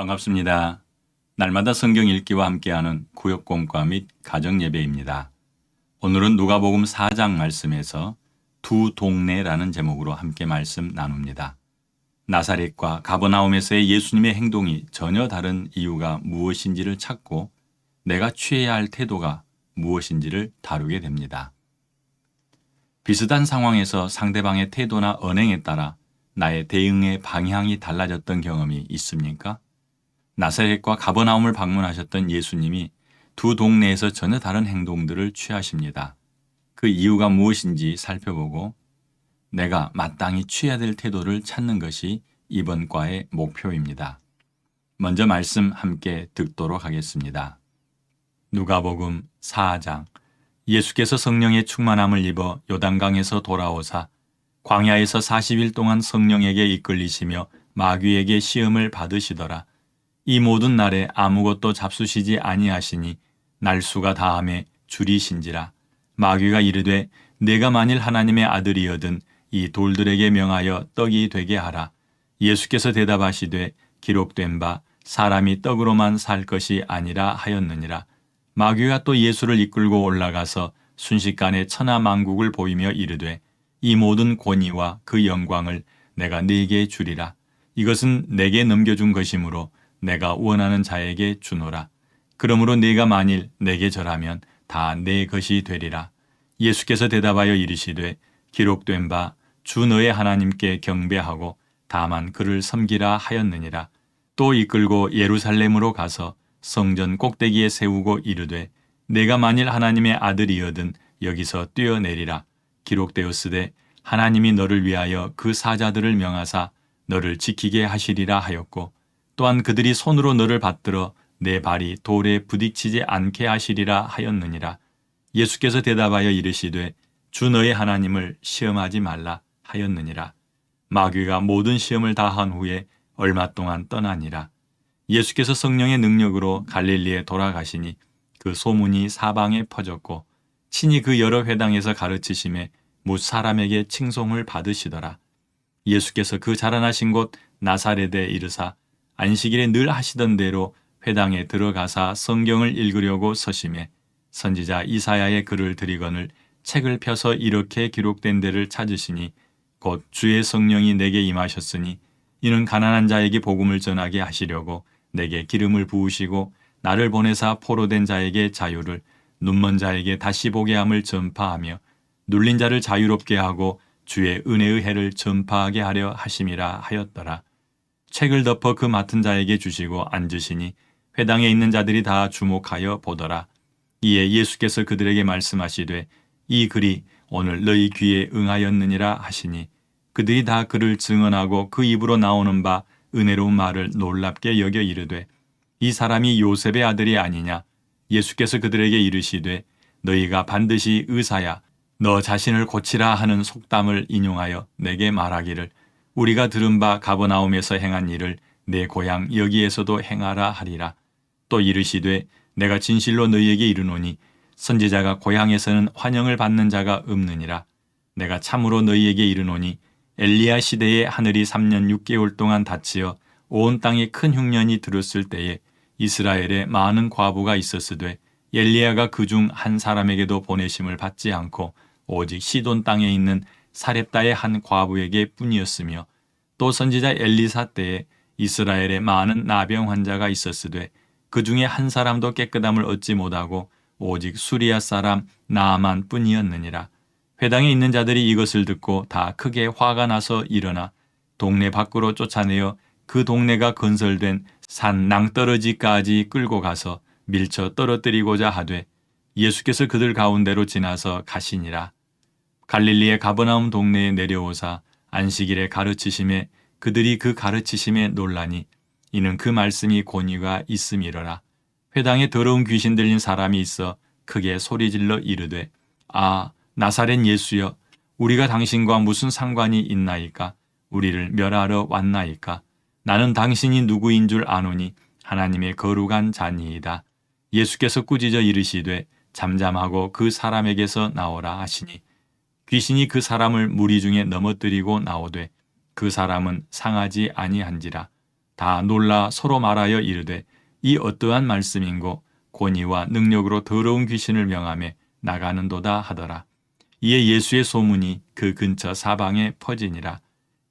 반갑습니다. 날마다 성경 읽기와 함께하는 구역공과 및 가정예배입니다. 오늘은 누가복음 4장 말씀에서 두 동네라는 제목으로 함께 말씀 나눕니다. 나사렛과 가버나움에서의 예수님의 행동이 전혀 다른 이유가 무엇인지를 찾고 내가 취해야 할 태도가 무엇인지를 다루게 됩니다. 비슷한 상황에서 상대방의 태도나 언행에 따라 나의 대응의 방향이 달라졌던 경험이 있습니까? 나사렛과 가버나움을 방문하셨던 예수님이 두 동네에서 전혀 다른 행동들을 취하십니다. 그 이유가 무엇인지 살펴보고 내가 마땅히 취해야 될 태도를 찾는 것이 이번 과의 목표입니다. 먼저 말씀 함께 듣도록 하겠습니다. 누가복음 4장. 예수께서 성령의 충만함을 입어 요단강에서 돌아오사 광야에서 40일 동안 성령에게 이끌리시며 마귀에게 시험을 받으시더라. 이 모든 날에 아무것도 잡수시지 아니하시니 날수가 다함에 줄이신지라. 마귀가 이르되 내가 만일 하나님의 아들이여든 이 돌들에게 명하여 떡이 되게 하라. 예수께서 대답하시되 기록된 바 사람이 떡으로만 살 것이 아니라 하였느니라. 마귀가 또 예수를 이끌고 올라가서 순식간에 천하만국을 보이며 이르되 이 모든 권위와 그 영광을 내가 네게 주리라. 이것은 내게 넘겨준 것이므로 내가 원하는 자에게 주노라. 그러므로 네가 만일 내게 절하면 다 내 것이 되리라. 예수께서 대답하여 이르시되 기록된 바 주 너의 하나님께 경배하고 다만 그를 섬기라 하였느니라. 또 이끌고 예루살렘으로 가서 성전 꼭대기에 세우고 이르되 내가 만일 하나님의 아들이여든 여기서 뛰어내리라. 기록되었으되 하나님이 너를 위하여 그 사자들을 명하사 너를 지키게 하시리라 하였고 또한 그들이 손으로 너를 받들어 내 발이 돌에 부딪히지 않게 하시리라 하였느니라. 예수께서 대답하여 이르시되 주 너의 하나님을 시험하지 말라 하였느니라. 마귀가 모든 시험을 다한 후에 얼마 동안 떠나니라. 예수께서 성령의 능력으로 갈릴리에 돌아가시니 그 소문이 사방에 퍼졌고 친히 그 여러 회당에서 가르치심에 못 사람에게 칭송을 받으시더라. 예수께서 그 자라나신 곳 나사렛에 이르사 안식일에 늘 하시던 대로 회당에 들어가사 성경을 읽으려고 서심해 선지자 이사야의 글을 들이거늘 책을 펴서 이렇게 기록된 데를 찾으시니 곧 주의 성령이 내게 임하셨으니 이는 가난한 자에게 복음을 전하게 하시려고 내게 기름을 부으시고 나를 보내사 포로된 자에게 자유를 눈먼 자에게 다시 보게 함을 전파하며 눌린 자를 자유롭게 하고 주의 은혜의 해를 전파하게 하려 하심이라 하였더라. 책을 덮어 그 맡은 자에게 주시고 앉으시니 회당에 있는 자들이 다 주목하여 보더라. 이에 예수께서 그들에게 말씀하시되 이 글이 오늘 너희 귀에 응하였느니라 하시니 그들이 다 그를 증언하고 그 입으로 나오는 바 은혜로운 말을 놀랍게 여겨 이르되 이 사람이 요셉의 아들이 아니냐. 예수께서 그들에게 이르시되 너희가 반드시 의사야 너 자신을 고치라 하는 속담을 인용하여 내게 말하기를 우리가 들은 바 가버나움에서 행한 일을 내 고향 여기에서도 행하라 하리라. 또 이르시되 내가 진실로 너희에게 이르노니 선지자가 고향에서는 환영을 받는 자가 없느니라. 내가 참으로 너희에게 이르노니 엘리야 시대에 하늘이 3년 6개월 동안 닫히어 온 땅에 큰 흉년이 들었을 때에 이스라엘에 많은 과부가 있었으되 엘리야가 그중 한 사람에게도 보내심을 받지 않고 오직 시돈 땅에 있는 사렙다의 한 과부에게 뿐이었으며 또 선지자 엘리사 때에 이스라엘에 많은 나병 환자가 있었으되 그 중에 한 사람도 깨끗함을 얻지 못하고 오직 수리아 사람 나아만 뿐이었느니라. 회당에 있는 자들이 이것을 듣고 다 크게 화가 나서 일어나 동네 밖으로 쫓아내어 그 동네가 건설된 산 낭떠러지까지 끌고 가서 밀쳐 떨어뜨리고자 하되 예수께서 그들 가운데로 지나서 가시니라. 갈릴리의 가버나움 동네에 내려오사 안식일에 가르치심에 그들이 그 가르치심에 놀라니 이는 그 말씀이 권위가 있음이로라. 회당에 더러운 귀신 들린 사람이 있어 크게 소리질러 이르되 아 나사렛 예수여 우리가 당신과 무슨 상관이 있나이까. 우리를 멸하러 왔나이까. 나는 당신이 누구인 줄 아노니 하나님의 거룩한 자니이다. 예수께서 꾸짖어 이르시되 잠잠하고 그 사람에게서 나오라 하시니 귀신이 그 사람을 무리 중에 넘어뜨리고 나오되 그 사람은 상하지 아니한지라. 다 놀라 서로 말하여 이르되 이 어떠한 말씀인고 권위와 능력으로 더러운 귀신을 명하며 나가는도다 하더라. 이에 예수의 소문이 그 근처 사방에 퍼지니라.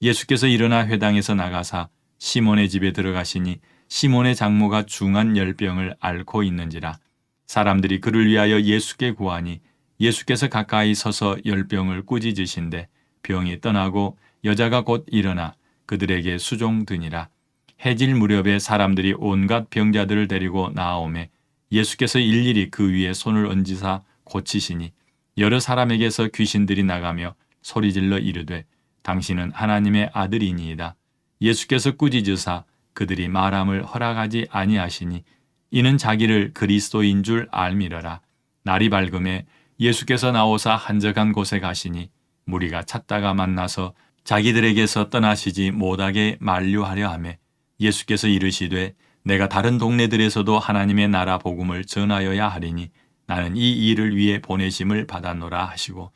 예수께서 일어나 회당에서 나가사 시몬의 집에 들어가시니 시몬의 장모가 중한 열병을 앓고 있는지라. 사람들이 그를 위하여 예수께 구하니 예수께서 가까이 서서 열병을 꾸짖으신데 병이 떠나고 여자가 곧 일어나 그들에게 수종드니라. 해질 무렵에 사람들이 온갖 병자들을 데리고 나아오매 예수께서 일일이 그 위에 손을 얹으사 고치시니 여러 사람에게서 귀신들이 나가며 소리질러 이르되 당신은 하나님의 아들이니이다. 예수께서 꾸짖으사 그들이 말함을 허락하지 아니하시니 이는 자기를 그리스도인 줄 알미러라. 날이 밝음에 예수께서 나오사 한적한 곳에 가시니 무리가 찾다가 만나서 자기들에게서 떠나시지 못하게 만류하려 하며 예수께서 이르시되 내가 다른 동네들에서도 하나님의 나라 복음을 전하여야 하리니 나는 이 일을 위해 보내심을 받았노라 하시고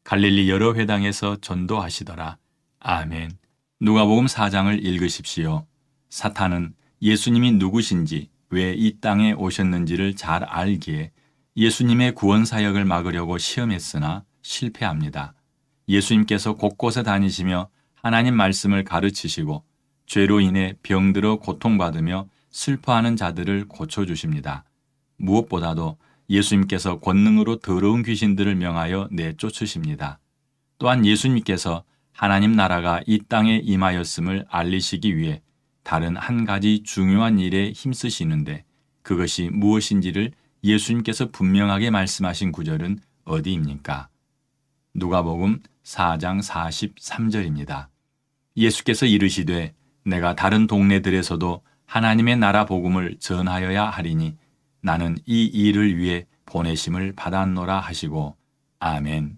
갈릴리 여러 회당에서 전도하시더라. 아멘. 누가복음 4장을 읽으십시오. 사탄은 예수님이 누구신지 왜 이 땅에 오셨는지를 잘 알기에 예수님의 구원 사역을 막으려고 시험했으나 실패합니다. 예수님께서 곳곳에 다니시며 하나님 말씀을 가르치시고 죄로 인해 병들어 고통받으며 슬퍼하는 자들을 고쳐주십니다. 무엇보다도 예수님께서 권능으로 더러운 귀신들을 명하여 내쫓으십니다. 또한 예수님께서 하나님 나라가 이 땅에 임하였음을 알리시기 위해 다른 한 가지 중요한 일에 힘쓰시는데 그것이 무엇인지를 예수님께서 분명하게 말씀하신 구절은 어디입니까? 누가복음 4장 43절입니다. 예수께서 이르시되 내가 다른 동네들에서도 하나님의 나라 복음을 전하여야 하리니 나는 이 일을 위해 보내심을 받았노라 하시고 아멘.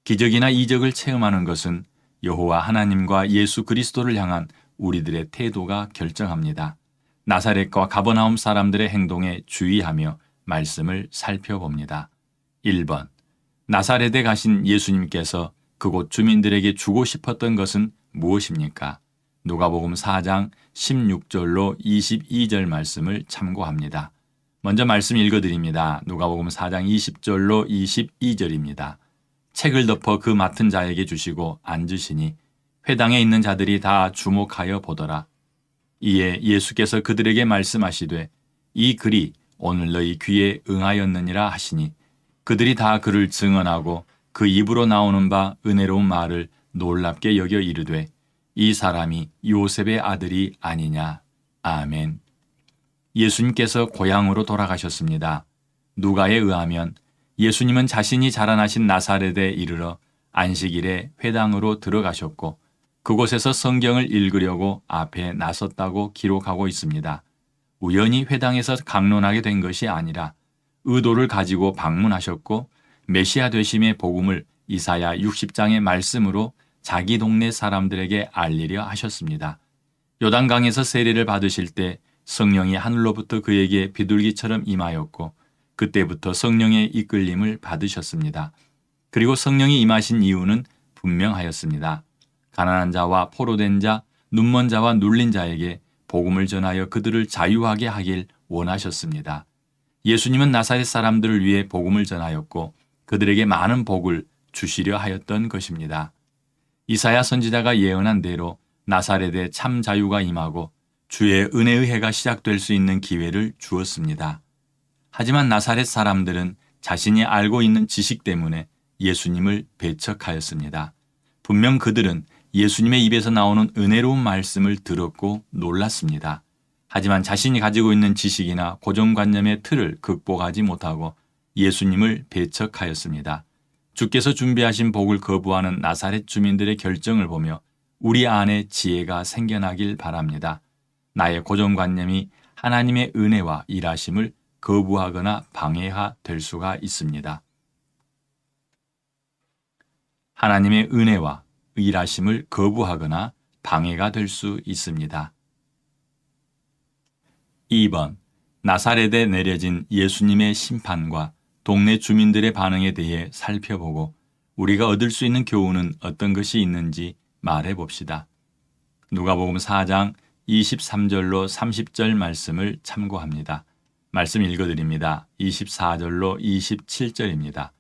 기적이나 이적을 체험하는 것은 여호와 하나님과 예수 그리스도를 향한 우리들의 태도가 결정합니다. 나사렛과 가버나움 사람들의 행동에 주의하며 말씀을 살펴봅니다. 1번. 나사렛에 가신 예수님께서 그곳 주민들에게 주고 싶었던 것은 무엇입니까? 누가복음 4장 16절로 22절 말씀을 참고합니다. 먼저 말씀 읽어드립니다. 누가복음 4장 20절로 22절입니다. 책을 덮어 그 맡은 자에게 주시고 앉으시니 회당에 있는 자들이 다 주목하여 보더라. 이에 예수께서 그들에게 말씀하시되 이 글이 오늘 너희 귀에 응하였느니라 하시니 그들이 다 그를 증언하고 그 입으로 나오는 바 은혜로운 말을 놀랍게 여겨 이르되 이 사람이 요셉의 아들이 아니냐. 아멘. 예수님께서 고향으로 돌아가셨습니다. 누가에 의하면 예수님은 자신이 자라나신 나사렛에 이르러 안식일에 회당으로 들어가셨고 그곳에서 성경을 읽으려고 앞에 나섰다고 기록하고 있습니다. 우연히 회당에서 강론하게 된 것이 아니라 의도를 가지고 방문하셨고 메시아 되심의 복음을 이사야 60장의 말씀으로 자기 동네 사람들에게 알리려 하셨습니다. 요단강에서 세례를 받으실 때 성령이 하늘로부터 그에게 비둘기처럼 임하였고 그때부터 성령의 이끌림을 받으셨습니다. 그리고 성령이 임하신 이유는 분명하였습니다. 가난한 자와 포로된 자, 눈먼 자와 눌린 자에게 복음을 전하여 그들을 자유하게 하길 원하셨습니다. 예수님은 나사렛 사람들을 위해 복음을 전하였고 그들에게 많은 복을 주시려 하였던 것입니다. 이사야 선지자가 예언한 대로 나사렛에 참 자유가 임하고 주의 은혜의 해가 시작될 수 있는 기회를 주었습니다. 하지만 나사렛 사람들은 자신이 알고 있는 지식 때문에 예수님을 배척하였습니다. 분명 그들은 예수님의 입에서 나오는 은혜로운 말씀을 들었고 놀랐습니다. 하지만 자신이 가지고 있는 지식이나 고정관념의 틀을 극복하지 못하고 예수님을 배척하였습니다. 주께서 준비하신 복을 거부하는 나사렛 주민들의 결정을 보며 우리 안에 지혜가 생겨나길 바랍니다. 나의 고정관념이 하나님의 은혜와 일하심을 거부하거나 방해가 될 수가 있습니다. 하나님의 은혜와 일하심을 거부하거나 방해가 될 수 있습니다. 2번. 나사렛에 내려진 예수님의 심판과 동네 주민들의 반응에 대해 살펴보고 우리가 얻을 수 있는 교훈은 어떤 것이 있는지 말해 봅시다. 누가복음 4장 23절로 30절 말씀을 참고합니다. 말씀 읽어드립니다. 24절로 27절입니다.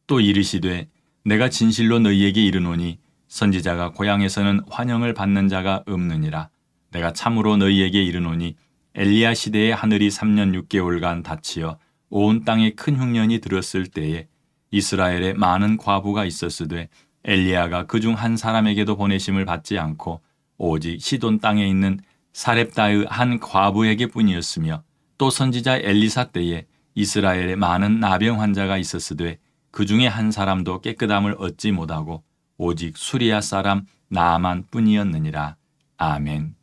또 이르시되 내가 진실로 너희에게 이르노니 선지자가 고향에서는 환영을 받는 자가 없느니라. 내가 참으로 너희에게 이르노니 엘리야 시대에 하늘이 3년 6개월간 닫히어 온 땅에 큰 흉년이 들었을 때에 이스라엘에 많은 과부가 있었으되 엘리야가 그중 한 사람에게도 보내심을 받지 않고 오직 시돈 땅에 있는 사렙다의 한 과부에게 뿐이었으며 또 선지자 엘리사 때에 이스라엘에 많은 나병 환자가 있었으되 그 중에 한 사람도 깨끗함을 얻지 못하고 오직 수리아 사람 나아만 뿐이었느니라. 아멘.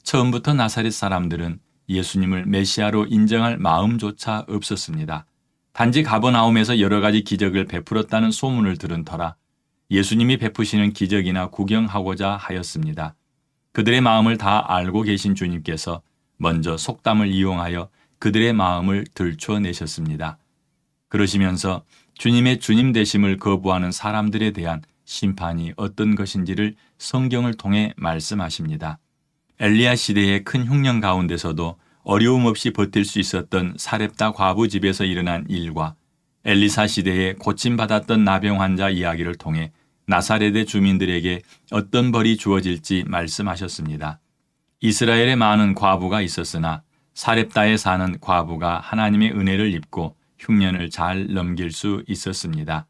처음부터 나사렛 사람들은 예수님을 메시아로 인정할 마음조차 없었습니다. 단지 가버나움에서 여러 가지 기적을 베풀었다는 소문을 들은 터라 예수님이 베푸시는 기적이나 구경하고자 하였습니다. 그들의 마음을 다 알고 계신 주님께서 먼저 속담을 이용하여 그들의 마음을 들춰내셨습니다. 그러시면서 주님의 주님 되심을 거부하는 사람들에 대한 심판이 어떤 것인지를 성경을 통해 말씀하십니다. 엘리야 시대의 큰 흉년 가운데서도 어려움 없이 버틸 수 있었던 사렙다 과부 집에서 일어난 일과 엘리사 시대에 고침받았던 나병 환자 이야기를 통해 나사렛의 주민들에게 어떤 벌이 주어질지 말씀하셨습니다. 이스라엘에 많은 과부가 있었으나 사렙다에 사는 과부가 하나님의 은혜를 입고 흉년을 잘 넘길 수 있었습니다.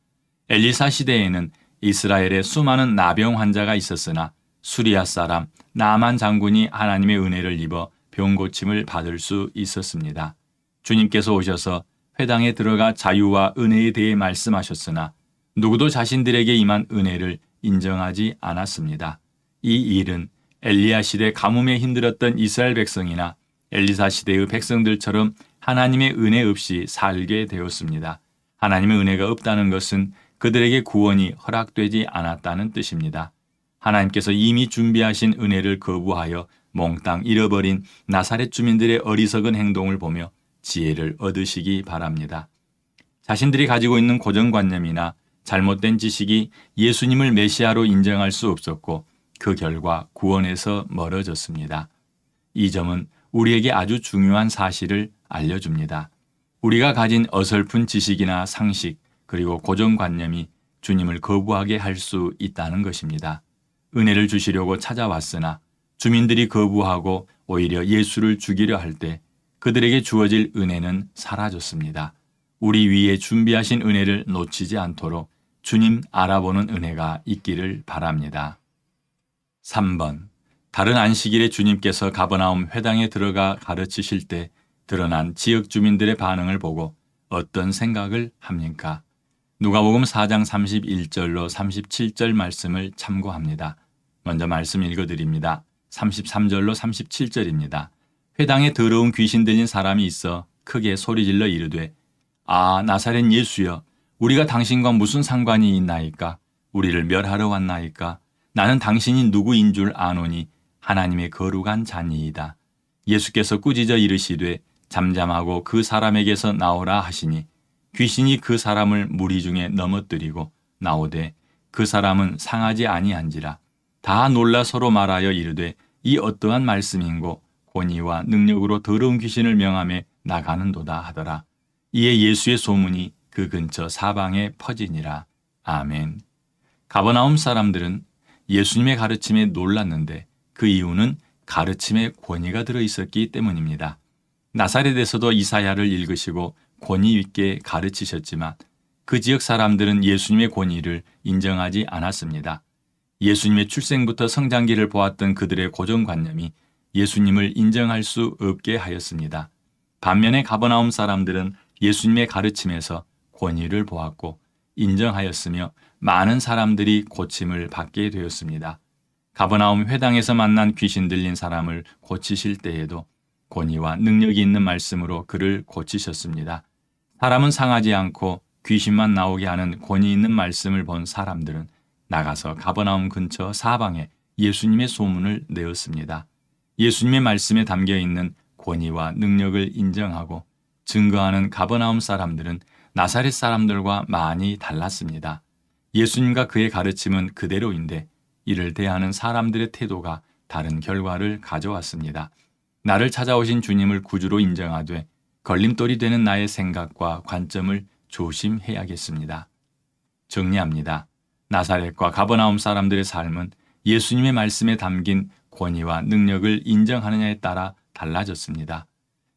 엘리사 시대에는 이스라엘에 수많은 나병 환자가 있었으나 수리아 사람 나만 장군이 하나님의 은혜를 입어 병 고침을 받을 수 있었습니다. 주님께서 오셔서 회당에 들어가 자유와 은혜에 대해 말씀하셨으나 누구도 자신들에게 임한 은혜를 인정하지 않았습니다. 이 일은 엘리야 시대 가뭄에 힘들었던 이스라엘 백성이나 엘리사 시대의 백성들처럼 하나님의 은혜 없이 살게 되었습니다. 하나님의 은혜가 없다는 것은 그들에게 구원이 허락되지 않았다는 뜻입니다. 하나님께서 이미 준비하신 은혜를 거부하여 몽땅 잃어버린 나사렛 주민들의 어리석은 행동을 보며 지혜를 얻으시기 바랍니다. 자신들이 가지고 있는 고정관념이나 잘못된 지식이 예수님을 메시아로 인정할 수 없었고 그 결과 구원에서 멀어졌습니다. 이 점은 우리에게 아주 중요한 사실을 알려줍니다. 우리가 가진 어설픈 지식이나 상식 그리고 고정관념이 주님을 거부하게 할 수 있다는 것입니다. 은혜를 주시려고 찾아왔으나 주민들이 거부하고 오히려 예수를 죽이려 할 때 그들에게 주어질 은혜는 사라졌습니다. 우리 위에 준비하신 은혜를 놓치지 않도록 주님 알아보는 은혜가 있기를 바랍니다. 3번. 다른 안식일에 주님께서 가버나움 회당에 들어가 가르치실 때 드러난 지역 주민들의 반응을 보고 어떤 생각을 합니까? 누가복음 4장 31절로 37절 말씀을 참고합니다. 먼저 말씀 읽어드립니다. 33절로 37절입니다. 회당에 더러운 귀신 들린 사람이 있어 크게 소리질러 이르되 아 나사렛 예수여 우리가 당신과 무슨 상관이 있나이까? 우리를 멸하러 왔나이까? 나는 당신이 누구인 줄 아노니 하나님의 거룩한 자니이다. 예수께서 꾸짖어 이르시되 잠잠하고 그 사람에게서 나오라 하시니 귀신이 그 사람을 무리 중에 넘어뜨리고 나오되 그 사람은 상하지 아니한지라. 다 놀라 서로 말하여 이르되 이 어떠한 말씀인고 권위와 능력으로 더러운 귀신을 명하며 나가는도다 하더라. 이에 예수의 소문이 그 근처 사방에 퍼지니라. 아멘. 가버나움 사람들은 예수님의 가르침에 놀랐는데 그 이유는 가르침에 권위가 들어있었기 때문입니다. 나사렛에서도 이사야를 읽으시고 권위 있게 가르치셨지만 그 지역 사람들은 예수님의 권위를 인정하지 않았습니다. 예수님의 출생부터 성장기를 보았던 그들의 고정관념이 예수님을 인정할 수 없게 하였습니다. 반면에 가버나움 사람들은 예수님의 가르침에서 권위를 보았고 인정하였으며 많은 사람들이 고침을 받게 되었습니다. 가버나움 회당에서 만난 귀신 들린 사람을 고치실 때에도 권위와 능력이 있는 말씀으로 그를 고치셨습니다. 사람은 상하지 않고 귀신만 나오게 하는 권위 있는 말씀을 본 사람들은 나가서 가버나움 근처 사방에 예수님의 소문을 내었습니다. 예수님의 말씀에 담겨 있는 권위와 능력을 인정하고 증거하는 가버나움 사람들은 나사렛 사람들과 많이 달랐습니다. 예수님과 그의 가르침은 그대로인데 이를 대하는 사람들의 태도가 다른 결과를 가져왔습니다. 나를 찾아오신 주님을 구주로 인정하되 걸림돌이 되는 나의 생각과 관점을 조심해야겠습니다. 정리합니다. 나사렛과 가버나움 사람들의 삶은 예수님의 말씀에 담긴 권위와 능력을 인정하느냐에 따라 달라졌습니다.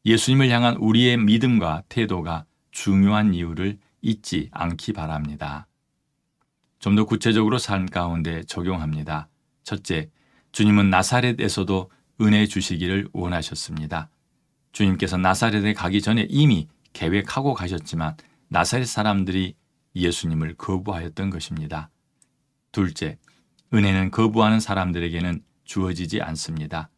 예수님을 향한 우리의 믿음과 태도가 중요한 이유를 잊지 않기 바랍니다. 좀 더 구체적으로 삶 가운데 적용합니다. 첫째, 주님은 나사렛에서도 은혜 주시기를 원하셨습니다. 주님께서 나사렛에 가기 전에 이미 계획하고 가셨지만 나사렛 사람들이 예수님을 거부하였던 것입니다. 둘째, 은혜는 거부하는 사람들에게는 주어지지 않습니다.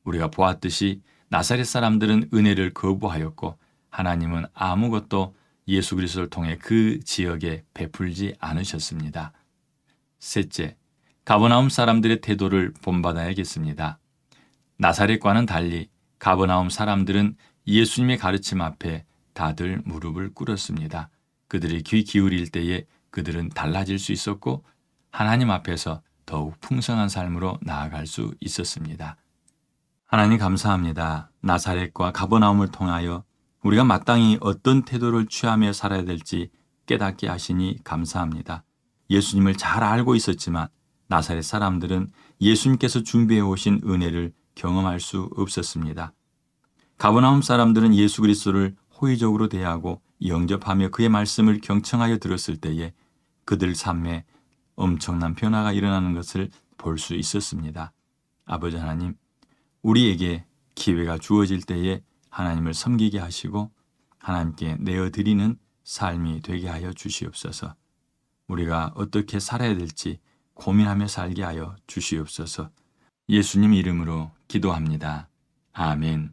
우리가 보았듯이 나사렛 사람들은 은혜를 거부하였고 하나님은 아무것도 예수 그리스도를 통해 그 지역에 베풀지 않으셨습니다. 셋째, 가버나움 사람들의 태도를 본받아야겠습니다. 나사렛과는 달리 가버나움 사람들은 예수님의 가르침 앞에 다들 무릎을 꿇었습니다. 그들이 귀 기울일 때에 그들은 달라질 수 있었고 하나님 앞에서 더욱 풍성한 삶으로 나아갈 수 있었습니다. 하나님 감사합니다. 나사렛과 가버나움을 통하여 우리가 마땅히 어떤 태도를 취하며 살아야 될지 깨닫게 하시니 감사합니다. 예수님을 잘 알고 있었지만 나사렛 사람들은 예수님께서 준비해 오신 은혜를 경험할 수 없었습니다. 가버나움 사람들은 예수 그리스도를 호의적으로 대하고 영접하며 그의 말씀을 경청하여 들었을 때에 그들 삶에 엄청난 변화가 일어나는 것을 볼 수 있었습니다. 아버지 하나님, 우리에게 기회가 주어질 때에 하나님을 섬기게 하시고 하나님께 내어드리는 삶이 되게 하여 주시옵소서. 우리가 어떻게 살아야 될지 고민하며 살게 하여 주시옵소서. 예수님 이름으로 기도합니다. 아멘.